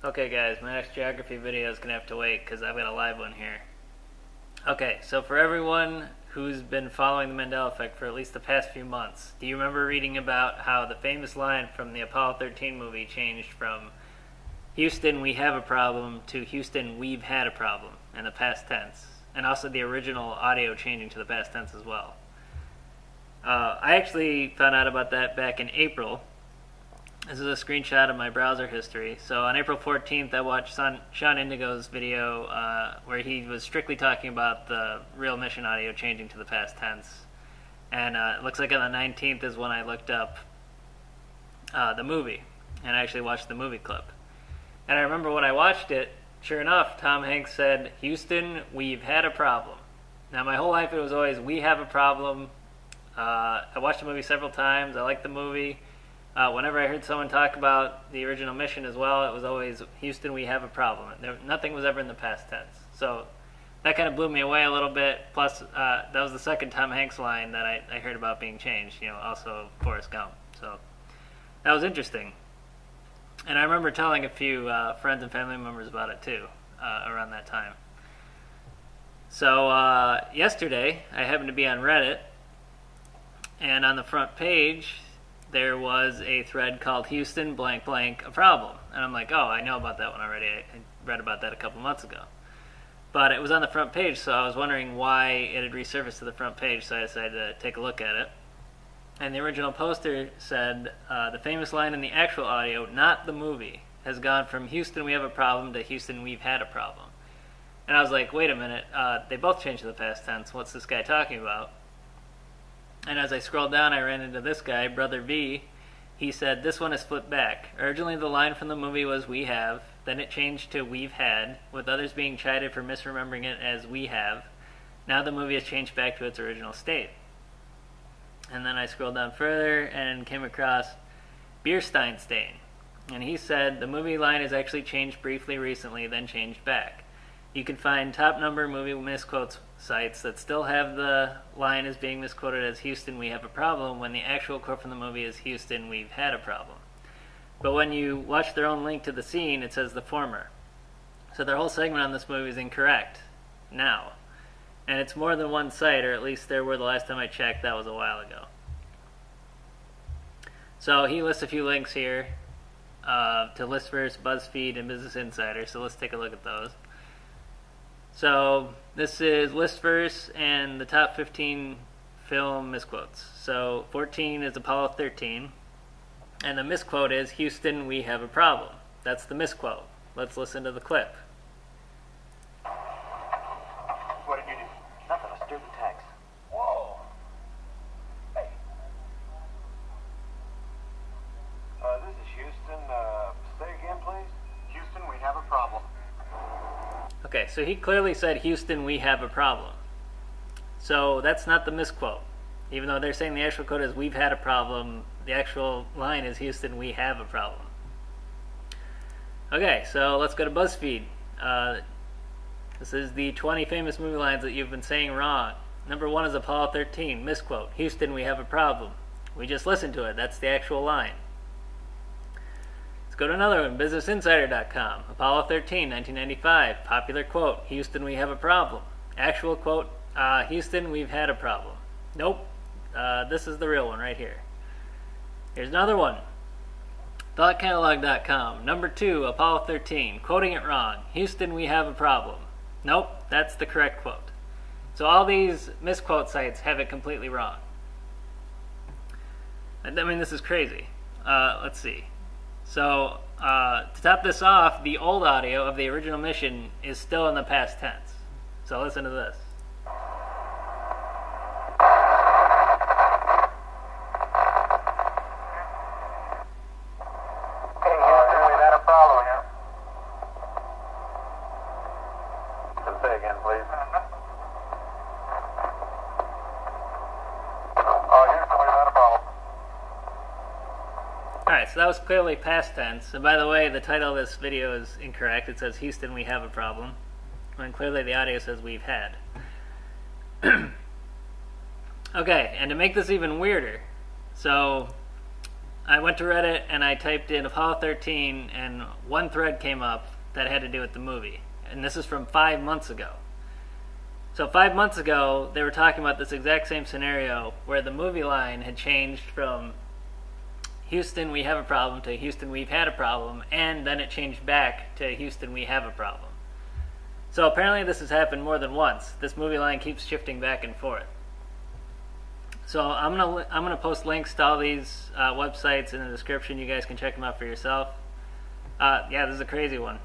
Okay guys, my next geography video is going to have to wait because I've got a live one here. Okay, so for everyone who's been following the Mandela effect for at least the past few months, do you remember reading about how the famous line from the Apollo 13 movie changed from Houston, we have a problem to Houston, we've had a problem in the past tense, and also the original audio changing to the past tense as well? I actually found out about that back in April. This is a screenshot of my browser history. So on April 14th, I watched Sean Indigo's video where he was strictly talking about the real mission audio changing to the past tense. And it looks like on the 19th is when I looked up the movie, and I actually watched the movie clip. And I remember when I watched it, sure enough, Tom Hanks said, "Houston, we've had a problem." Now my whole life it was always, we have a problem. I watched the movie several times. I liked the movie. Whenever I heard someone talk about the original mission as well, it was always, Houston, we have a problem. Nothing was ever in the past tense. So that kind of blew me away a little bit. Plus, that was the second Tom Hanks line that I heard about being changed, also Forrest Gump. So that was interesting. And I remember telling a few friends and family members about it too, around that time. So yesterday, I happened to be on Reddit, and on the front page, there was a thread called Houston blank blank a problem. And I'm like, oh, I know about that one already. I read about that a couple months ago. But it was on the front page, so I was wondering why it had resurfaced to the front page, so I decided to take a look at it. And the original poster said, the famous line in the actual audio, not the movie, has gone from Houston, we have a problem, to Houston, we've had a problem. And I was like, wait a minute, they both changed to the past tense. What's this guy talking about? And as I scrolled down, I ran into this guy, Brother V. He said, this one is flipped back. Originally, the line from the movie was we have, then it changed to we've had, with others being chided for misremembering it as we have. Now the movie has changed back to its original state. And then I scrolled down further and came across Biersteinstain. And he said, the movie line has actually changed briefly recently, then changed back. You can find top number movie misquotes sites that still have the line as being misquoted as Houston, we have a problem, when the actual quote from the movie is Houston, we've had a problem. But when you watch their own link to the scene, it says the former. So their whole segment on this movie is incorrect now. And it's more than one site, or at least there were the last time I checked. That was a while ago. So he lists a few links here to Listverse, BuzzFeed, and Business Insider. So let's take a look at those. So this is Listverse and the top 15 film misquotes. So 14 is Apollo 13, and the misquote is Houston, we have a problem. That's the misquote. Let's listen to the clip. What did you do? Nothing. I stirred the tanks. Whoa. Hey. This is Houston. Say again, please. Houston, we have a problem. Okay, so he clearly said, Houston, we have a problem. So that's not the misquote. Even though they're saying the actual quote is, we've had a problem, the actual line is, Houston, we have a problem. Okay, so let's go to BuzzFeed. This is the 20 famous movie lines that you've been saying wrong. Number 1 is Apollo 13, misquote, Houston, we have a problem. We just listened to it, that's the actual line. Let's go to another one, BusinessInsider.com. Apollo 13, 1995. Popular quote, Houston, we have a problem. Actual quote, Houston, we've had a problem. Nope. This is the real one right here. Here's another one. ThoughtCatalog.com. Number 2, Apollo 13. Quoting it wrong. Houston, we have a problem. Nope. That's the correct quote. So all these misquote sites have it completely wrong. I mean, this is crazy. Let's see. So, to top this off, the old audio of the original mission is still in the past tense. So listen to this. Hey, Houston, we've had a problem here. Say again, please. Houston, we've had a problem. Alright, so that was clearly past tense. And by the way, the title of this video is incorrect. It says, Houston, we have a problem. When clearly the audio says, we've had. Okay, and to make this even weirder, so I went to Reddit and I typed in Apollo 13, and one thread came up that had to do with the movie. And this is from 5 months ago. So 5 months ago, they were talking about this exact same scenario where the movie line had changed from Houston, we have a problem, to Houston, we've had a problem, and then it changed back to Houston, we have a problem. So apparently this has happened more than once. This movie line keeps shifting back and forth. So I'm gonna post links to all these websites in the description. You guys can check them out for yourself. Yeah, this is a crazy one.